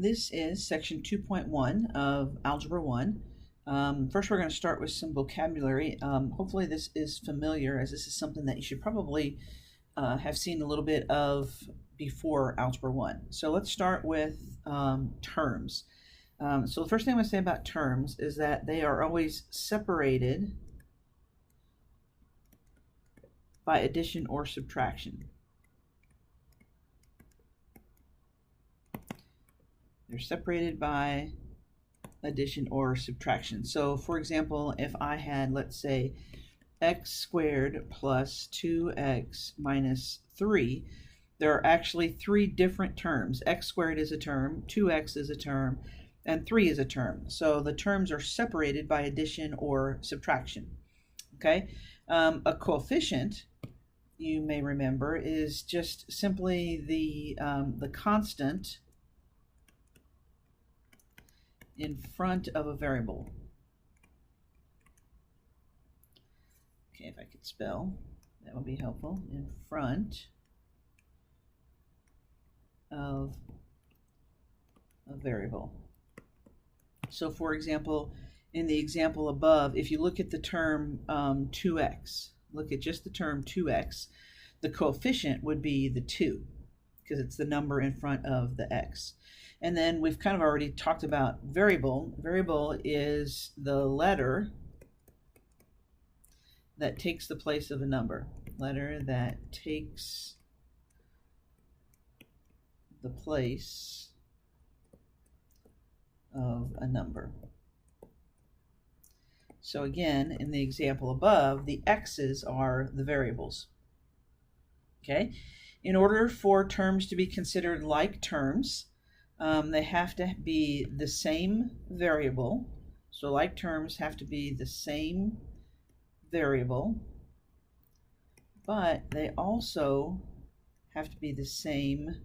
This is section 2.1 of Algebra 1. First, we're going to start with some vocabulary. Hopefully this is familiar, as this is something that you should probably have seen a little bit of before Algebra 1. So let's start with terms. So the first thing I'm going to say about terms is that they are always separated by addition or subtraction. They're separated by addition or subtraction. So for example, if I had, let's say, x squared plus 2x minus 3, there are actually three different terms. X squared is a term, 2x is a term, and 3 is a term. So the terms are separated by addition or subtraction. Okay, a coefficient, you may remember, is just simply the constant in front of a variable. Okay, if I could spell, that would be helpful. In front of a variable. So for example, in the example above, if you look at the term 2x, look at just the term 2x, the coefficient would be the 2, because it's the number in front of the x. And then we've kind of already talked about variable. Variable is the letter that takes the place of a number. Letter that takes the place of a number. So again, in the example above, the x's are the variables. Okay? In order for terms to be considered like terms, they have to be the same variable. So like terms have to be the same variable, but they also have to be the same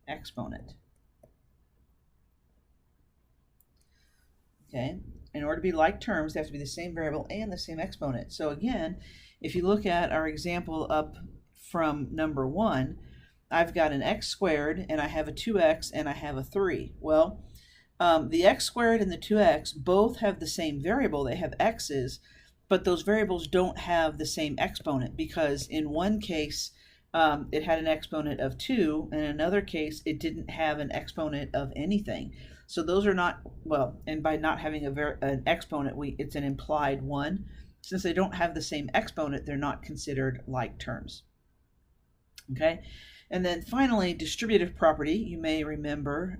exponent. Okay, in order to be like terms, they have to be the same variable and the same exponent. So again, if you look at our example up from number 1, I've got an x squared, and I have a 2x, and I have a 3. Well, the x squared and the 2x both have the same variable. They have x's, but those variables don't have the same exponent, because in one case it had an exponent of 2, and in another case it didn't have an exponent of anything. So those are not, well, and by not having an exponent, it's an implied 1. Since they don't have the same exponent, they're not considered like terms. Okay? And then finally, distributive property, you may remember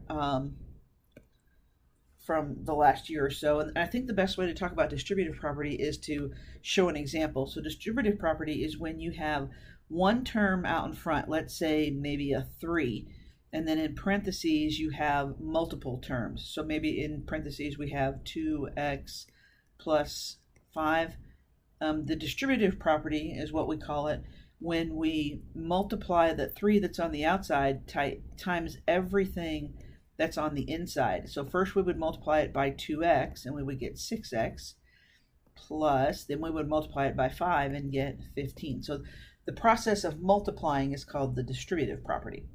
from the last year or so. And I think the best way to talk about distributive property is to show an example. So distributive property is when you have one term out in front, let's say maybe a 3, and then in parentheses you have multiple terms. So maybe in parentheses we have 2x plus 5. The distributive property is what we call it when we multiply the 3 that's on the outside times everything that's on the inside. So first we would multiply it by 2x, and we would get 6x, plus then we would multiply it by 5 and get 15. So the process of multiplying is called the distributive property.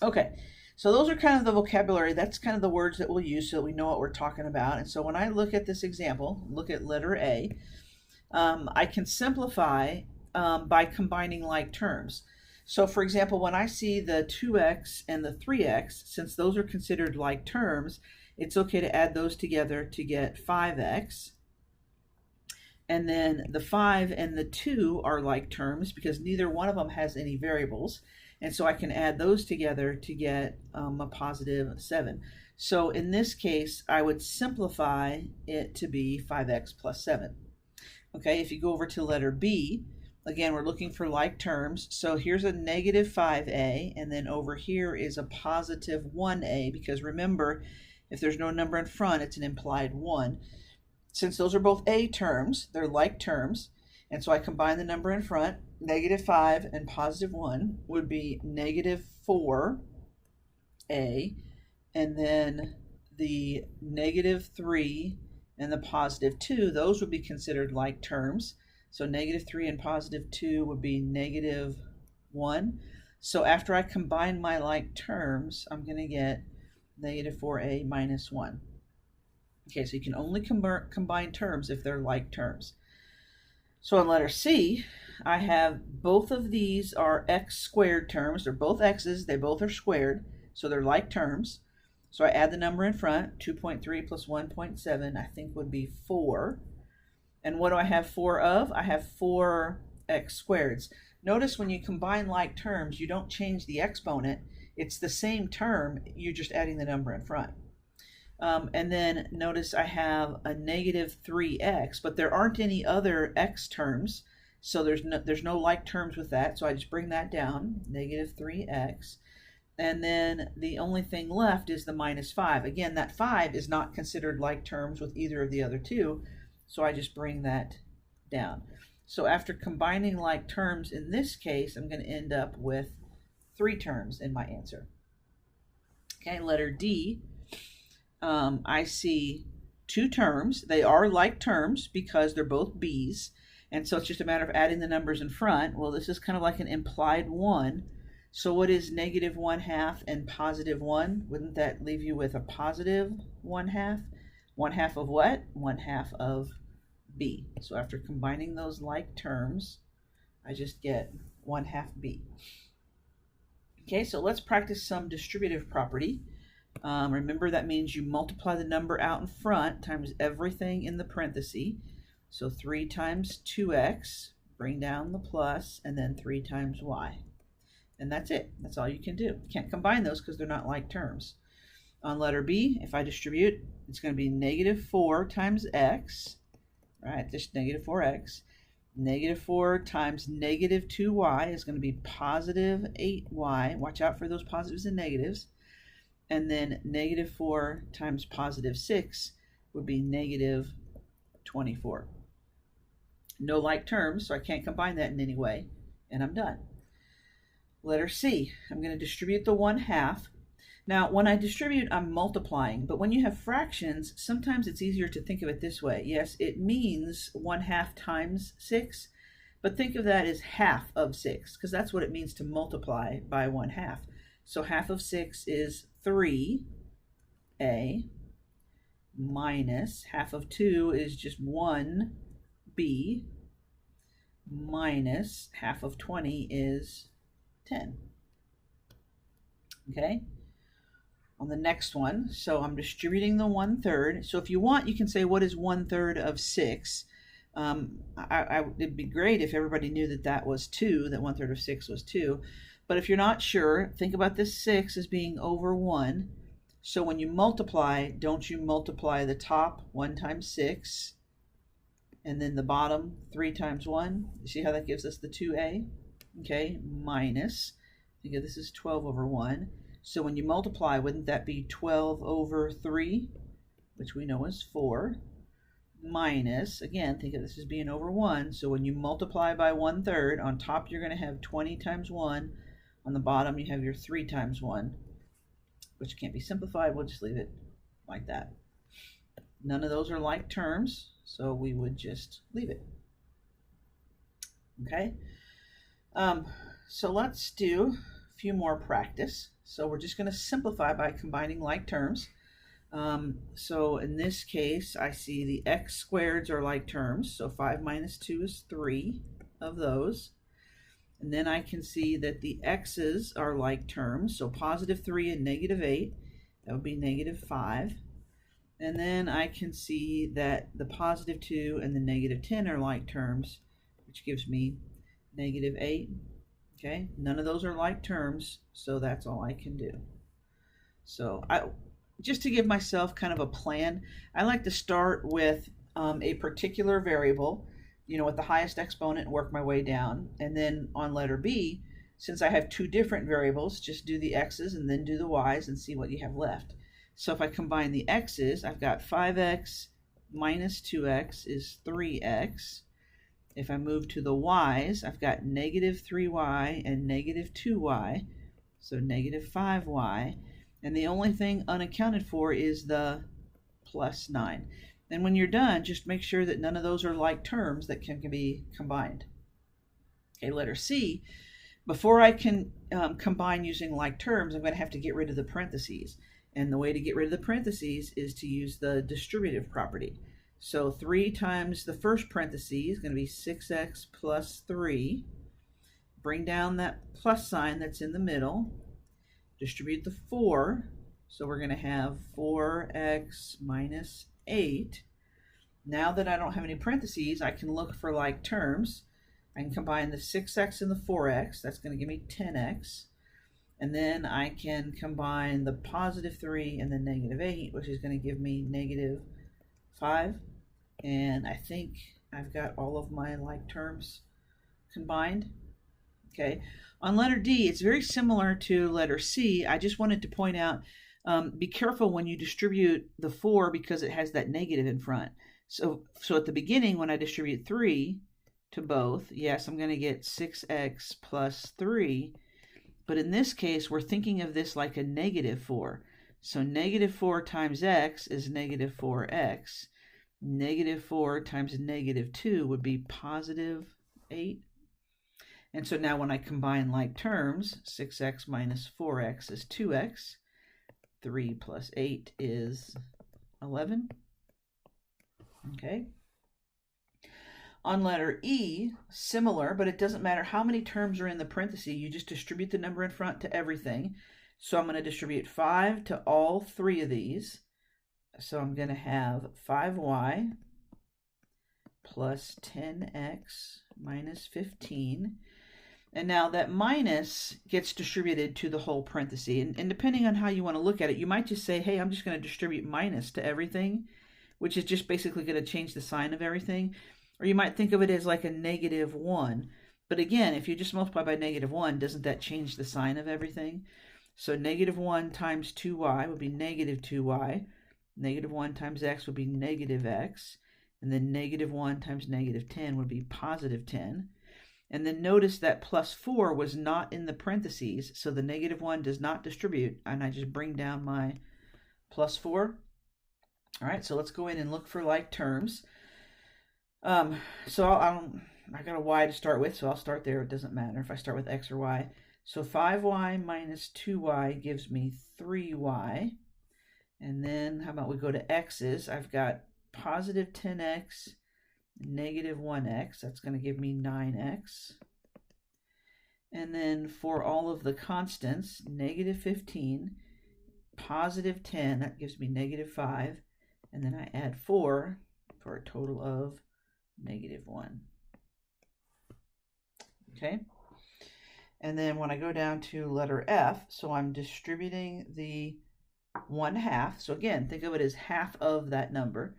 Okay, so those are kind of the vocabulary. That's kind of the words that we'll use so that we know what we're talking about. And so when I look at this example, look at letter A, I can simplify by combining like terms. So for example, when I see the 2x and the 3x, since those are considered like terms, it's okay to add those together to get 5x. And then the 5 and the 2 are like terms because neither one of them has any variables. And so I can add those together to get a positive 7. So in this case, I would simplify it to be 5x plus 7. Okay, if you go over to letter B, again, we're looking for like terms. So here's a negative 5a, and then over here is a positive 1a, because remember, if there's no number in front, it's an implied 1. Since those are both a terms, they're like terms, and so I combine the number in front. Negative 5 and positive 1 would be negative 4a, and then the negative 3 and the positive 2, those would be considered like terms. So negative 3 and positive 2 would be negative 1. So after I combine my like terms, I'm going to get negative 4a minus 1. Okay, so you can only combine terms if they're like terms. So on letter C, I have both of these are x squared terms. They're both x's. They both are squared, so they're like terms. So I add the number in front. 2.3 plus 1.7, I think, would be 4. And what do I have 4 of? I have 4 x squareds. Notice when you combine like terms, you don't change the exponent. It's the same term, you're just adding the number in front. And then notice I have a negative 3x, but there aren't any other x terms, so there's no like terms with that, so I just bring that down, negative 3x. And then the only thing left is the minus 5. Again, that 5 is not considered like terms with either of the other two, so I just bring that down. So after combining like terms in this case, I'm going to end up with 3 terms in my answer. Okay, letter D. I see 2 terms. They are like terms because they're both b's, and so it's just a matter of adding the numbers in front. Well, this is kind of like an implied 1. So what is negative 1/2 and positive 1? Wouldn't that leave you with a positive 1/2? 1/2 of what? 1/2 of b. So after combining those like terms, I just get 1/2 b. Okay, so let's practice some distributive property. Remember, that means you multiply the number out in front times everything in the parenthesis. So 3 times 2x, bring down the plus, and then 3 times y. And that's it. That's all you can do. You can't combine those because they're not like terms. On letter B, if I distribute, it's going to be negative 4 times x, right? Just negative 4x. Negative 4 times negative 2y is going to be positive 8y. Watch out for those positives and negatives. And then negative 4 times positive 6 would be negative 24. No like terms, so I can't combine that in any way, and I'm done. Letter C, I'm going to distribute the 1/2. Now, when I distribute, I'm multiplying, but when you have fractions, sometimes it's easier to think of it this way. Yes, it means 1/2 times 6, but think of that as half of 6, because that's what it means to multiply by 1/2. So half of 6 is 3a minus half of 2 is just 1b minus half of 20 is 10. Okay, on the next one, so I'm distributing the 1/3. So if you want, you can say, what is 1/3 of 6? It'd be great if everybody knew that that was 2, that 1/3 of 6 was 2. But if you're not sure, think about this 6 as being over 1. So when you multiply, don't you multiply the top 1 times 6, and then the bottom 3 times 1? You see how that gives us the 2a? Okay, minus, think of this as 12 over 1. So when you multiply, wouldn't that be 12 over 3, which we know is 4, minus, again, think of this as being over 1. So when you multiply by 1/3, on top you're going to have 20 times 1. On the bottom, you have your 3 times 1, which can't be simplified. We'll just leave it like that. None of those are like terms, so we would just leave it. Okay, so let's do a few more practice. So we're just going to simplify by combining like terms. So in this case, I see the x squareds are like terms, so 5 minus 2 is 3 of those. And then I can see that the x's are like terms, so positive 3 and negative 8, that would be negative 5. And then I can see that the positive 2 and the negative 10 are like terms, which gives me negative 8. Okay, none of those are like terms, so that's all I can do. So just to give myself kind of a plan, I like to start with a particular variable, with the highest exponent, and work my way down. And then on letter B, since I have 2 different variables, just do the x's and then do the y's and see what you have left. So if I combine the x's, I've got 5x minus 2x is 3x. If I move to the y's, I've got negative 3y and negative 2y, so negative 5y. And the only thing unaccounted for is the plus 9. And when you're done, just make sure that none of those are like terms that can be combined. Okay, letter C. Before I can combine using like terms, I'm going to have to get rid of the parentheses. And the way to get rid of the parentheses is to use the distributive property. So 3 times the first parentheses is going to be 6x plus 3. Bring down that plus sign that's in the middle. Distribute the 4. So we're going to have 4x minus 8. Now that I don't have any parentheses, I can look for like terms. I can combine the 6x and the 4x. That's going to give me 10x. And then I can combine the positive 3 and the negative 8, which is going to give me negative 5. And I think I've got all of my like terms combined. Okay. On letter D, it's very similar to letter C. I just wanted to point out, be careful when you distribute the 4 because it has that negative in front. So at the beginning, when I distribute 3 to both, yes, I'm going to get 6x plus 3. But in this case, we're thinking of this like a negative 4. So negative 4 times x is negative 4x. Negative 4 times negative 2 would be positive 8. And so now when I combine like terms, 6x minus 4x is 2x. 3 plus 8 is 11. Okay. On letter E, similar, but it doesn't matter how many terms are in the parentheses. You just distribute the number in front to everything. So I'm going to distribute 5 to all 3 of these. So I'm going to have 5y plus 10x minus 15. And now that minus gets distributed to the whole parenthesis. And depending on how you want to look at it, you might just say, hey, I'm just going to distribute minus to everything, which is just basically going to change the sign of everything. Or you might think of it as like a negative 1. But again, if you just multiply by negative 1, doesn't that change the sign of everything? So negative 1 times 2y would be negative 2y. Negative 1 times x would be negative x. And then negative 1 times negative 10 would be positive 10. And then notice that plus 4 was not in the parentheses, so the negative 1 does not distribute. And I just bring down my plus 4. All right, so let's go in and look for like terms. So I got a y to start with, so I'll start there. It doesn't matter if I start with x or y. So 5y minus 2y gives me 3y. And then how about we go to x's? I've got positive 10x, negative 1x. That's going to give me 9x. And then for all of the constants, negative 15, positive 10, that gives me negative 5. And then I add 4 for a total of negative 1. Okay. And then when I go down to letter F, so I'm distributing the 1/2. So again, think of it as half of that number.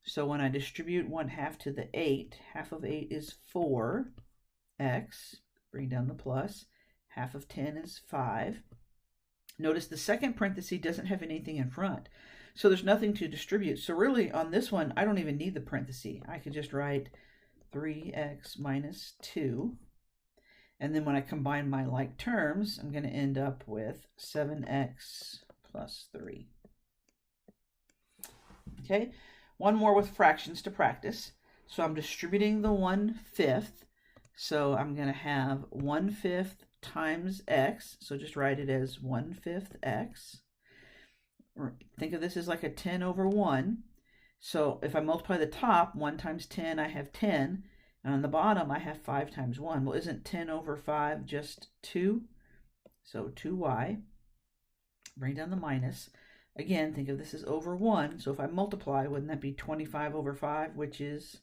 So when I distribute 1/2 to the 8, half of 8 is 4x. Bring down the plus. Half of 10 is 5. Notice the second parenthesis doesn't have anything in front. So there's nothing to distribute. So really on this one, I don't even need the parenthesis. I could just write 3x minus 2. And then when I combine my like terms, I'm going to end up with 7x plus 3. Okay, one more with fractions to practice. So I'm distributing the 1/5. So I'm going to have 1/5 times x. So just write it as 1/5 x. Think of this as like a 10 over 1. So if I multiply the top, 1 times 10, I have 10. And on the bottom, I have 5 times 1. Well, isn't 10 over 5 just 2? So 2y. Bring down the minus. Again, think of this as over 1. So if I multiply, wouldn't that be 25 over 5, which is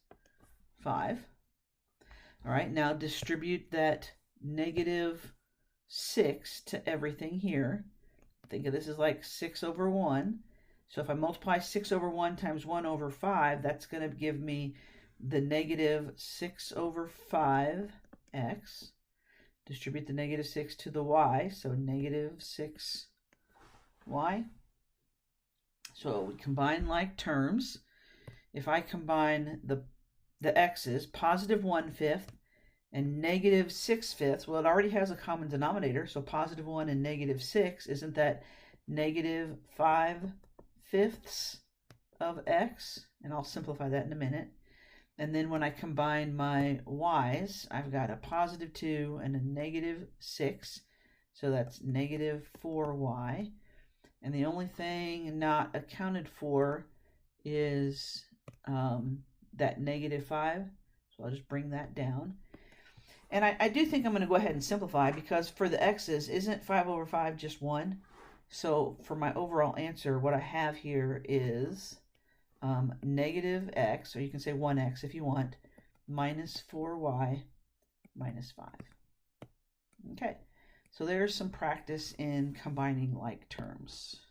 5? All right, now distribute that negative 6 to everything here. Think of this as like 6 over 1. So if I multiply 6 over 1 times 1 over 5, that's going to give me the negative 6 over 5x. Distribute the negative 6 to the y, so negative 6y. So we combine like terms. If I combine the x's, positive 1/5 and negative 6/5, well, it already has a common denominator, so positive 1 and negative 6, isn't that negative 5/5 of x? And I'll simplify that in a minute. And then when I combine my y's, I've got a positive 2 and a negative 6, so that's negative 4y. And the only thing not accounted for is that -5. So I'll just bring that down. And I do think I'm going to go ahead and simplify, because for the x's, isn't 5/5 just 1? So for my overall answer, what I have here is -x, or you can say 1x if you want, minus 4y minus 5. Okay, so there's some practice in combining like terms.